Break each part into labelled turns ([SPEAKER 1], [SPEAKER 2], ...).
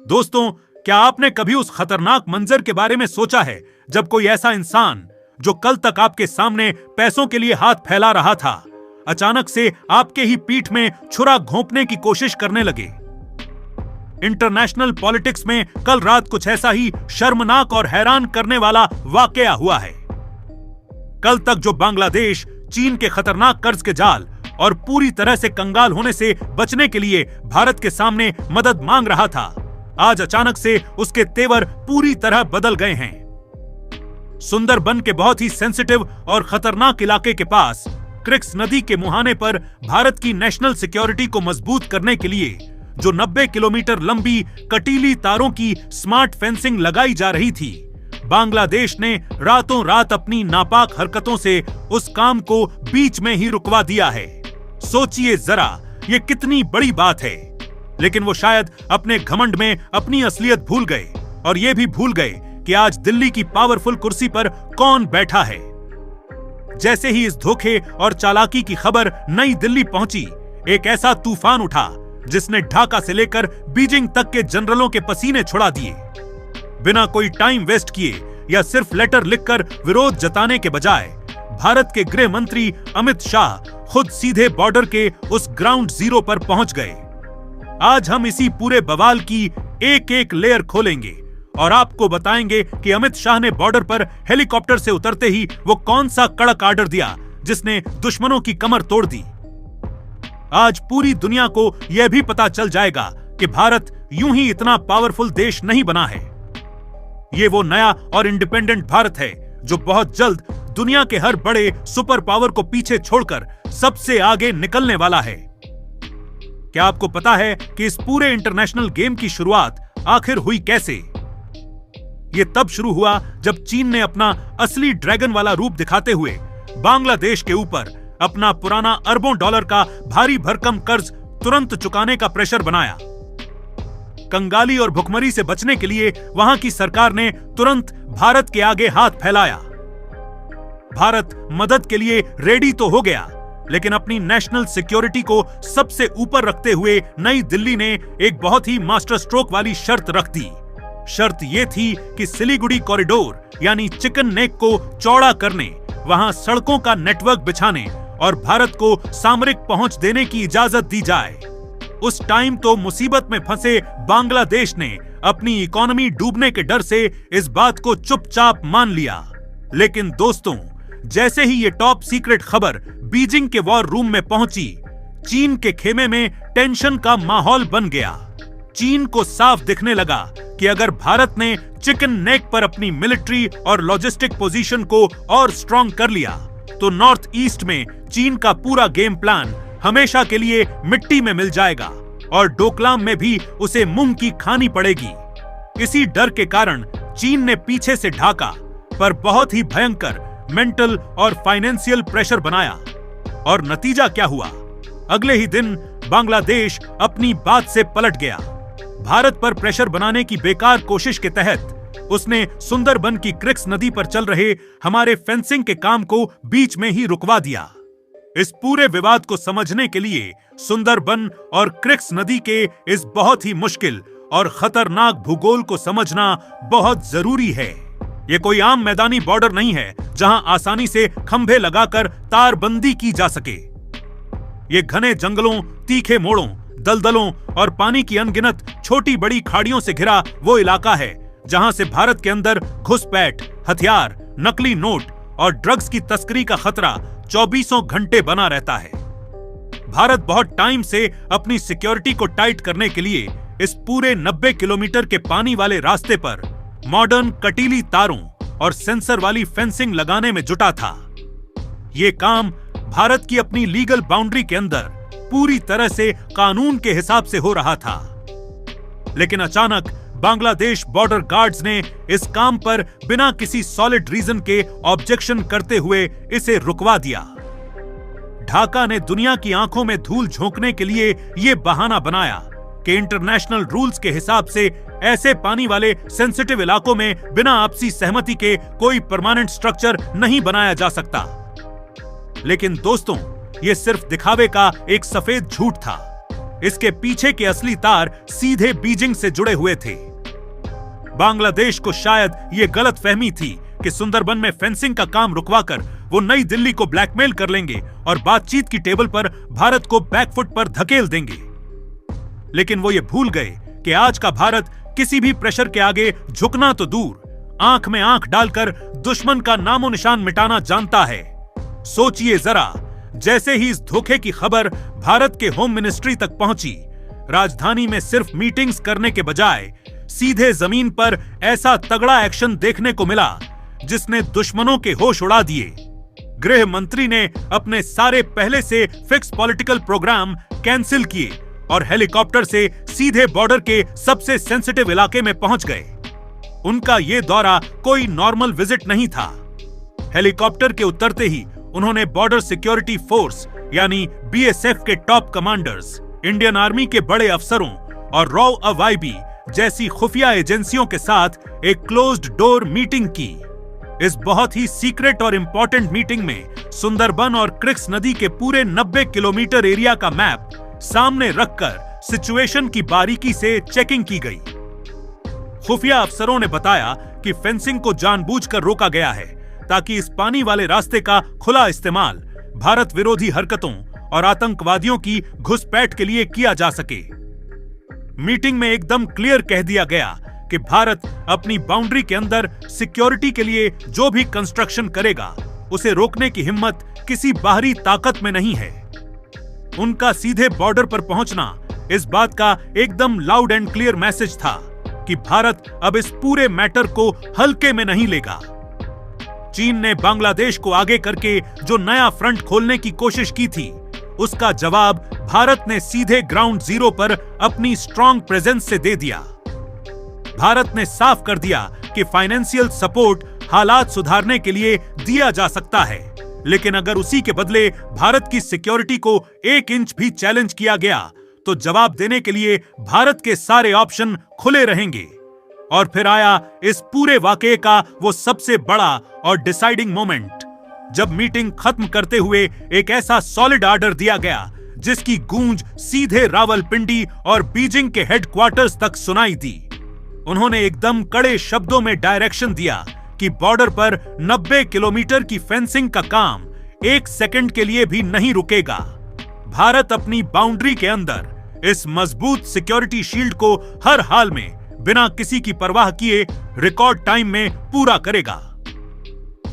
[SPEAKER 1] दोस्तों, क्या आपने कभी उस खतरनाक मंजर के बारे में सोचा है जब कोई ऐसा इंसान जो कल तक आपके सामने पैसों के लिए हाथ फैला रहा था, अचानक से आपके ही पीठ में छुरा घोंपने की कोशिश करने लगे। इंटरनेशनल पॉलिटिक्स में कल रात कुछ ऐसा ही शर्मनाक और हैरान करने वाला वाकया हुआ है। कल तक जो बांग्लादेश चीन के खतरनाक कर्ज के जाल और पूरी तरह से कंगाल होने से बचने के लिए भारत के सामने मदद मांग रहा था, आज अचानक से उसके तेवर पूरी तरह बदल गए हैं। सुंदरबन के बहुत ही सेंसिटिव और खतरनाक इलाके के पास क्रिक्स नदी के मुहाने पर भारत की नेशनल सिक्योरिटी को मजबूत करने के लिए जो 90 किलोमीटर लंबी कटीली तारों की स्मार्ट फेंसिंग लगाई जा रही थी, बांग्लादेश ने रातों रात अपनी नापाक हरकतों से उस काम को बीच में ही रुकवा दिया है। सोचिए जरा, ये कितनी बड़ी बात है। लेकिन वो शायद अपने घमंड में अपनी असलियत भूल गए और ये भी भूल गए कि आज दिल्ली की पावरफुल कुर्सी पर कौन बैठा है। जैसे ही इस धोखे और चालाकी की खबर नई दिल्ली पहुंची, एक ऐसा तूफान उठा जिसने ढाका से लेकर बीजिंग तक के जनरलों के पसीने छुड़ा दिए। बिना कोई टाइम वेस्ट किए या सिर्फ लेटर लिखकर विरोध जताने के बजाय भारत के गृह मंत्री अमित शाह खुद सीधे बॉर्डर के उस ग्राउंड जीरो पर पहुंच गए। आज हम इसी पूरे बवाल की एक एक लेयर खोलेंगे और आपको बताएंगे कि अमित शाह ने बॉर्डर पर हेलीकॉप्टर से उतरते ही वो कौन सा कड़क ऑर्डर दिया जिसने दुश्मनों की कमर तोड़ दी। आज पूरी दुनिया को यह भी पता चल जाएगा कि भारत यूं ही इतना पावरफुल देश नहीं बना है। ये वो नया और इंडिपेंडेंट भारत है जो बहुत जल्द दुनिया के हर बड़े सुपर पावर को पीछे छोड़कर सबसे आगे निकलने वाला है। क्या आपको पता है कि इस पूरे इंटरनेशनल गेम की शुरुआत आखिर हुई कैसे? ये तब शुरू हुआ जब चीन ने अपना असली ड्रैगन वाला रूप दिखाते हुए बांग्लादेश के ऊपर अपना पुराना अरबों डॉलर का भारी भरकम कर्ज तुरंत चुकाने का प्रेशर बनाया। कंगाली और भुखमरी से बचने के लिए वहां की सरकार ने तुरंत भारत के आगे हाथ फैलाया। भारत मदद के लिए रेडी तो हो गया, लेकिन अपनी नेशनल सिक्योरिटी को सबसे ऊपर रखते हुए नई दिल्ली ने एक बहुत ही मास्टर स्ट्रोक वाली शर्त रख दी। शर्त यह थी कि सिलीगुड़ी कॉरिडोर यानी चिकन नेक को चौड़ा करने, वहां सड़कों का नेटवर्क बिछाने और भारत को सामरिक पहुंच देने की इजाजत दी जाए। उस टाइम तो मुसीबत में फंसे बांग्लादेश ने अपनी इकोनॉमी डूबने के डर से इस बात को चुपचाप मान लिया। लेकिन दोस्तों, जैसे ही ये टॉप सीक्रेट खबर बीजिंग के वॉर रूम में पहुंची, चीन के खेमे में टेंशन का माहौल बन गया। चीन को साफ दिखने लगा कि अगर भारत ने चिकन नेक पर अपनी मिलिट्री और लॉजिस्टिक पोजीशन को और स्ट्रॉन्ग कर लिया, तो नॉर्थ ईस्ट में चीन का पूरा गेम प्लान हमेशा के लिए मिट्टी में मिल जाएगा और डोकलाम में भी उसे मुंह की खानी पड़ेगी। इसी डर के कारण चीन ने पीछे से ढाका पर बहुत ही भयंकर मेंटल और फाइनेंशियल प्रेशर बनाया। और नतीजा क्या हुआ? अगले ही दिन बांग्लादेश अपनी बात से पलट गया। भारत पर प्रेशर बनाने की बेकार कोशिश के तहत उसने सुंदरबन की क्रिक्स नदी पर चल रहे हमारे फेंसिंग के काम को बीच में ही रुकवा दिया। इस पूरे विवाद को समझने के लिए सुंदरबन और क्रिक्स नदी के इस बहुत ही मुश्किल और खतरनाक भूगोल को समझना बहुत जरूरी है। ये कोई आम मैदानी बॉर्डर नहीं है जहां आसानी से खंभे लगाकर तारबंदी की जा सके। ये घने जंगलों, तीखे मोड़ों, दलदलों और पानी की अनगिनत छोटी बड़ी खाड़ियों से घिरा वो इलाका है जहां से भारत के अंदर घुसपैठ, हथियार, नकली नोट और ड्रग्स की तस्करी का खतरा 24 घंटे बना रहता है। भारत बहुत टाइम से अपनी सिक्योरिटी को टाइट करने के लिए इस पूरे 90 किलोमीटर के पानी वाले रास्ते पर मॉडर्न कटीली तारों और सेंसर वाली फेंसिंग लगाने में जुटा था। ये काम भारत की अपनी लीगल बाउंड्री के अंदर पूरी तरह से कानून के हिसाब से हो रहा था। लेकिन अचानक बांग्लादेश बॉर्डर गार्ड्स ने इस काम पर बिना किसी सॉलिड रीजन के ऑब्जेक्शन करते हुए इसे रुकवा दिया। ढाका ने दुनिया की आंखों में धूल झोंकने के लिए यह बहाना बनाया कि इंटरनेशनल रूल्स के हिसाब से ऐसे पानी वाले सेंसिटिव इलाकों में बिना आपसी सहमति के कोई परमानेंट स्ट्रक्चर नहीं बनाया जा सकता। लेकिन दोस्तों, यह सिर्फ दिखावे का एक सफेद झूठ था। इसके पीछे के असली तार सीधे बीजिंग से जुड़े हुए थे। बांग्लादेश को शायद ये गलतफहमी थी कि सुंदरबन में फेंसिंग का काम रुकवाकर वो नई दिल्ली को ब्लैकमेल कर लेंगे और बातचीत की टेबल पर भारत को बैकफुट पर धकेल देंगे। लेकिन वो ये भूल गए कि आज का भारत किसी भी प्रेशर के आगे झुकना तो दूर, आंख में आंख डालकर दुश्मन का नामो निशान मिटाना जानता है। सोचिए जरा, जैसे ही इस धोखे की खबर भारत के होम मिनिस्ट्री तक पहुंची, राजधानी में सिर्फ मीटिंग्स करने के बजाय सीधे जमीन पर ऐसा तगड़ा एक्शन देखने को मिला जिसने दुश्मनों के होश उड़ा दिए। गृह मंत्री ने अपने सारे पहले से फिक्स पॉलिटिकल प्रोग्राम कैंसिल किए और हेलीकॉप्टर से सीधे बॉर्डर के सबसे सेंसिटिव इलाके में पहुंच गए। उनका यह दौरा कोई नॉर्मल विजिट नहीं था। हेलीकॉप्टर के उतरते ही उन्होंने बॉर्डर सिक्योरिटी फोर्स यानी बीएसएफ के टॉप कमांडर्स, इंडियन आर्मी के बड़े अफसरों और रॉ अवाईबी जैसी खुफिया एजेंसियों के साथ एक क्लोज्ड डोर मीटिंग की। इस बहुत ही सीक्रेट और इंपॉर्टेंट मीटिंग में सुंदरबन और क्रिक्स नदी के पूरे 90 किलोमीटर एरिया का मैप सामने रखकर सिचुएशन की बारीकी से चेकिंग की गई। खुफिया अफसरों ने बताया कि फेंसिंग को जानबूझकर रोका गया है ताकि इस पानी वाले रास्ते का खुला इस्तेमाल भारत विरोधी हरकतों और आतंकवादियों की घुसपैठ के लिए किया जा सके। मीटिंग में एकदम क्लियर कह दिया गया कि भारत अपनी बाउंड्री के अंदर सिक्योरिटी के लिए जो भी कंस्ट्रक्शन करेगा उसे रोकने की हिम्मत किसी बाहरी ताकत में नहीं है। उनका सीधे बॉर्डर पर पहुंचना इस बात का एकदम लाउड एंड क्लियर मैसेज था कि भारत अब इस पूरे मैटर को हल्के में नहीं लेगा। चीन ने बांग्लादेश को आगे करके जो नया फ्रंट खोलने की कोशिश की थी, उसका जवाब भारत ने सीधे ग्राउंड जीरो पर अपनी स्ट्रॉन्ग प्रेजेंस से दे दिया। भारत ने साफ कर दिया कि फाइनेंशियल सपोर्ट हालात सुधारने के लिए दिया जा सकता है, लेकिन अगर उसी के बदले भारत की सिक्योरिटी को 1 इंच भी चैलेंज किया गया तो जवाब देने के लिए भारत के सारे ऑप्शन खुले रहेंगे। और फिर आया इस पूरे वाकये का वो सबसे बड़ा और डिसाइडिंग मोमेंट, जब मीटिंग खत्म करते हुए एक ऐसा सॉलिड ऑर्डर दिया गया जिसकी गूंज सीधे रावलपिंडी और बीजिंग के हेडक्वार्टर्स तक सुनाई दी। उन्होंने एकदम कड़े शब्दों में डायरेक्शन दिया कि बॉर्डर पर 90 किलोमीटर की फेंसिंग का काम 1 सेकंड के लिए भी नहीं रुकेगा। भारत अपनी बाउंड्री के अंदर इस मजबूत सिक्योरिटी शील्ड को हर हाल में बिना किसी की परवाह किए रिकॉर्ड टाइम में पूरा करेगा।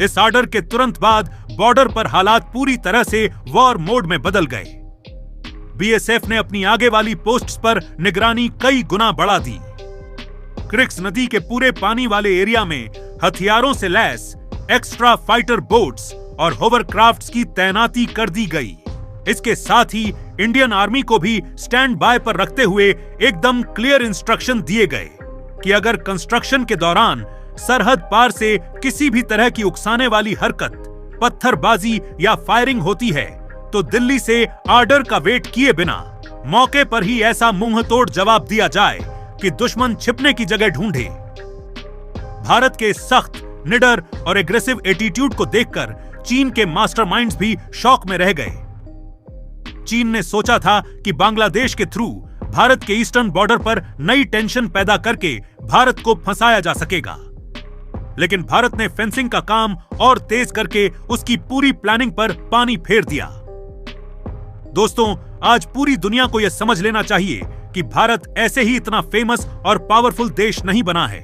[SPEAKER 1] इस ऑर्डर के तुरंत बाद बॉर्डर पर हालात पूरी तरह से वॉर मोड में बदल गए। बीएसएफ ने अपनी आगे वाली पोस्ट्स पर निगरानी कई गुना बढ़ा दी। क्रिक्स नदी के पूरे पानी वाले एरिया में हथियारों से लैस एक्स्ट्रा फाइटर बोट्स और होवरक्राफ्ट्स की तैनाती कर दी गई। इसके साथ ही इंडियन आर्मी को भी स्टैंड बाय पर रखते हुए एकदम क्लियर इंस्ट्रक्शन दिए गए कि अगर कंस्ट्रक्शन के दौरान सरहद पार से किसी भी तरह की उकसाने वाली हरकत, पत्थरबाजी या फायरिंग होती है तो दिल्ली से ऑर्डर का वेट किए बिना मौके पर ही ऐसा मुंहतोड़ जवाब दिया जाए कि दुश्मन छिपने की जगह ढूंढे। भारत के सख्त, निडर और एग्रेसिव एटीट्यूड को देखकर चीन के मास्टरमाइंड्स भी शॉक में रह गए। चीन ने सोचा था कि बांग्लादेश के थ्रू भारत के ईस्टर्न बॉर्डर पर नई टेंशन पैदा करके भारत को फंसाया जा सकेगा, लेकिन भारत ने फेंसिंग का काम और तेज करके उसकी पूरी प्लानिंग पर पानी फेर दिया। दोस्तों, आज पूरी दुनिया को यह समझ लेना चाहिए कि भारत ऐसे ही इतना फेमस और पावरफुल देश नहीं बना है।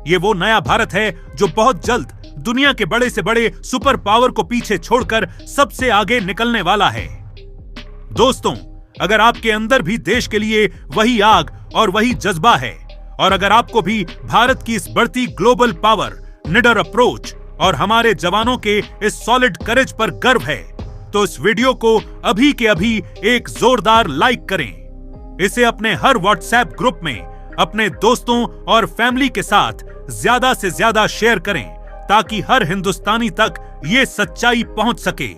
[SPEAKER 1] ये वो नया भारत है जो बहुत जल्द दुनिया के बड़े से बड़े सुपर पावर को पीछे छोड़कर सबसे आगे निकलने वाला है। दोस्तों, अगर आपके अंदर भी देश के लिए वही आग और वही जज्बा है, और अगर आपको भी भारत की इस बढ़ती ग्लोबल पावर, निडर अप्रोच और हमारे जवानों के इस सॉलिड करेज पर गर्व है, तो इस वीडियो को अभी के अभी एक जोरदार लाइक करें। इसे अपने हर व्हाट्सएप ग्रुप में अपने दोस्तों और फैमिली के साथ ज्यादा से ज्यादा शेयर करें ताकि हर हिंदुस्तानी तक ये सच्चाई पहुंच सके।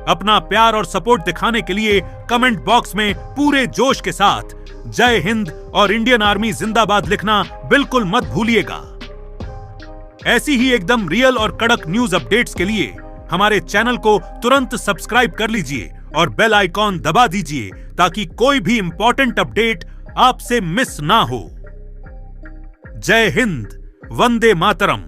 [SPEAKER 1] अपना प्यार और सपोर्ट दिखाने के लिए कमेंट बॉक्स में पूरे जोश के साथ जय हिंद और इंडियन आर्मी जिंदाबाद लिखना बिल्कुल मत भूलिएगा। ऐसी ही एकदम रियल और कड़क न्यूज अपडेट्स के लिए हमारे चैनल को तुरंत सब्सक्राइब कर लीजिए और बेल आइकॉन दबा दीजिए ताकि कोई भी इंपॉर्टेंट अपडेट आपसे मिस ना हो। जय हिंद, वंदे मातरम।